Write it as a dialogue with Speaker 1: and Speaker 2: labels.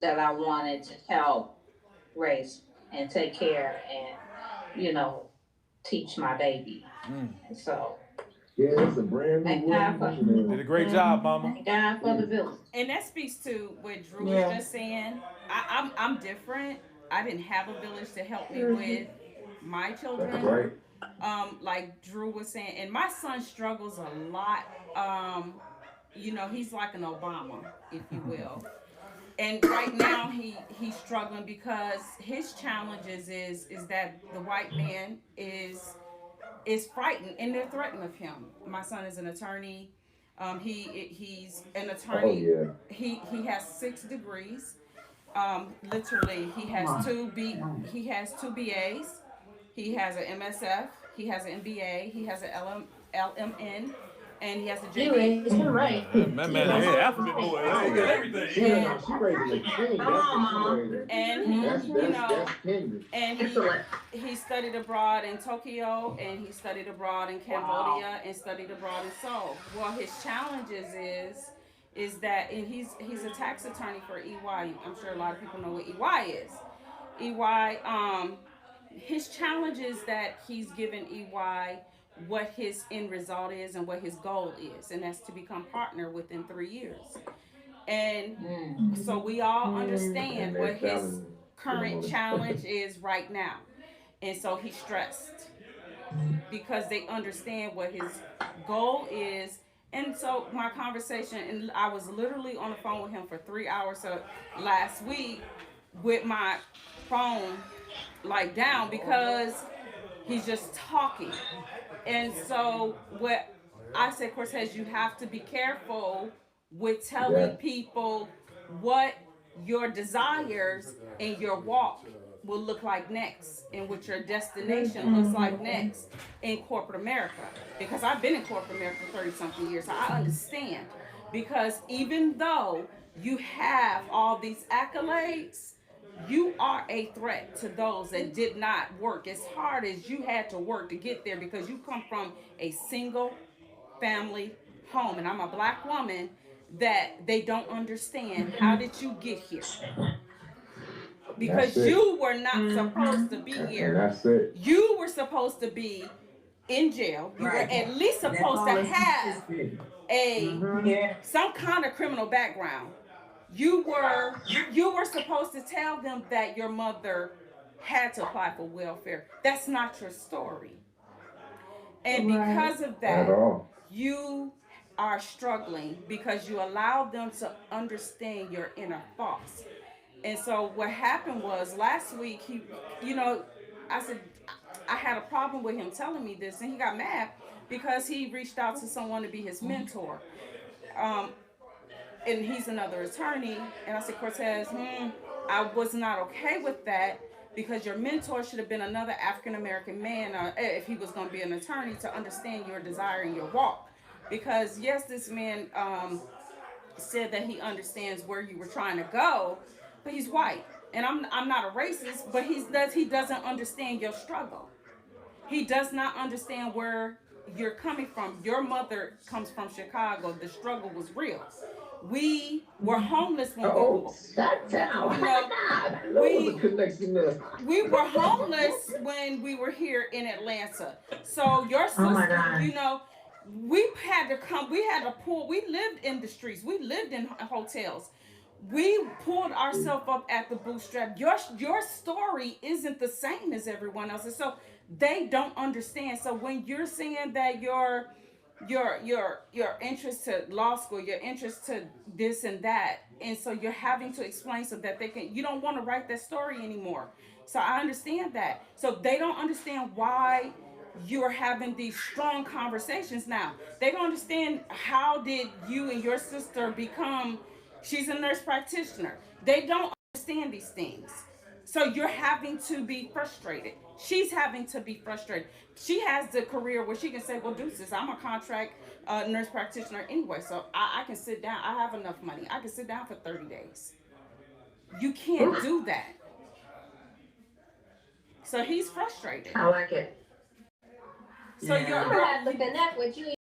Speaker 1: that I wanted to help raise and take care and, you know, teach my baby. And so,
Speaker 2: Yeah, it's a brand new
Speaker 1: thank God
Speaker 2: woman.
Speaker 1: for,
Speaker 3: Did a great job, mama.
Speaker 1: thank God for the
Speaker 2: Yeah.
Speaker 1: village.
Speaker 4: And that speaks to what Drew was
Speaker 5: Yeah.
Speaker 4: just saying. I'm different. I didn't have a village to help me with my
Speaker 2: That's
Speaker 4: children.
Speaker 2: right.
Speaker 4: Like Drew was saying, and my son struggles a lot. He's like an Obama, if you will. And right now he's struggling because his challenges is that the white man is frightened and they're threatened of him. My son is an attorney. He's an
Speaker 2: Oh
Speaker 4: attorney.
Speaker 2: yeah.
Speaker 4: He has 6 degrees. Literally,
Speaker 5: Come on.
Speaker 4: he has two BAs. He has an MSF. He has an MBA. He has an LMN, and he has a
Speaker 5: You
Speaker 4: JD.
Speaker 5: raised him right.
Speaker 3: Man, man,
Speaker 5: That's
Speaker 3: hey,
Speaker 5: right.
Speaker 3: alphabet boy. Hey, got everything.
Speaker 2: Yeah,
Speaker 4: And
Speaker 2: no, she raising a king.
Speaker 5: Come
Speaker 2: That's what she
Speaker 5: on, Mama.
Speaker 2: raising.
Speaker 4: and
Speaker 2: That's
Speaker 4: he,
Speaker 2: that's that's kingdom.
Speaker 4: and
Speaker 5: Excellent.
Speaker 4: he studied abroad in Tokyo, and he studied abroad in
Speaker 5: Wow.
Speaker 4: Cambodia, and studied abroad in Seoul. Well, his challenges is that, and he's a tax attorney for EY. I'm sure a lot of people know what EY is. EY, his challenge is that he's given EY what his end result is and what his goal is, and that's to become partner within 3 years. And so we all
Speaker 2: And
Speaker 4: understand
Speaker 2: they're
Speaker 4: what his
Speaker 2: challenging him
Speaker 4: current
Speaker 2: on
Speaker 4: challenge
Speaker 2: it.
Speaker 4: is right now. And so he's stressed because they understand what his goal is. And so my conversation, and I was literally on the phone with him for 3 hours last week with my phone like down because he's just talking. And so what I said, Cortez, you have to be careful with telling
Speaker 2: Yeah.
Speaker 4: people what your desires and your walk will look like next and what your destination looks like next in corporate America. Because I've been in corporate America for 30 something years. So I understand. Because even though you have all these accolades, you are a threat to those that did not work as hard as you had to work to get there because you come from a single family home. And I'm a black woman that they don't understand. How did you get here?
Speaker 2: That's
Speaker 4: Because
Speaker 2: it.
Speaker 4: you were not supposed to be
Speaker 2: And
Speaker 4: here.
Speaker 2: that's it.
Speaker 4: You were supposed to be in jail. You were
Speaker 5: Right.
Speaker 4: at least
Speaker 5: That's
Speaker 4: supposed
Speaker 5: all
Speaker 4: to
Speaker 5: it's
Speaker 4: have
Speaker 5: consistent.
Speaker 4: a
Speaker 5: Yeah.
Speaker 4: some kind of criminal background. You were you were supposed to tell them that your mother had to apply for welfare. That's not your story. And
Speaker 5: Right.
Speaker 4: because of
Speaker 2: At
Speaker 4: that,
Speaker 2: all.
Speaker 4: you are struggling because you allowed them to understand your inner thoughts. And so what happened was last week you know, I said I had a problem with him telling me this, and he got mad because he reached out to someone to be his mentor. Um, and he's another attorney. And I said, Cortez, I was not okay with that because your mentor should have been another African American man, if he was going to be an attorney, to understand your desire and your walk. Because yes, this man said that he understands where you were trying to go, but he's white, and I'm not a racist, but he doesn't understand your struggle. He does not understand where you're coming from. Your mother comes from Chicago. The struggle was real. We were homeless when we
Speaker 2: Oh,
Speaker 4: were,
Speaker 2: shut down.
Speaker 4: you know,
Speaker 2: I know it was a
Speaker 4: we
Speaker 2: connection there.
Speaker 4: we were homeless when we were here in Atlanta. So your
Speaker 5: Oh my
Speaker 4: sister,
Speaker 5: God.
Speaker 4: we had to come. We had to pull. We lived in the streets. We lived in hotels. We pulled ourselves up at the bootstrap. Your story isn't the same as everyone else's, so they don't understand. So when you're saying that your interest to law school, your interest to this and that, and so you're having to explain so that they can. You don't want to write that story anymore. So I understand that. So they don't understand why you're having these strong conversations now. They don't understand how did you and your sister become. She's a nurse practitioner. They don't understand these things. So you're having to be frustrated. She's having to be frustrated. She has the career where she can say, well, deuces, I'm a contract nurse practitioner anyway, so I can sit down. I have enough money. I can sit down for 30 days. You can't do that. So he's frustrated.
Speaker 5: I like it.
Speaker 4: So
Speaker 5: Yeah.
Speaker 4: you're,
Speaker 1: I'm gonna
Speaker 4: you're
Speaker 1: have to connect with you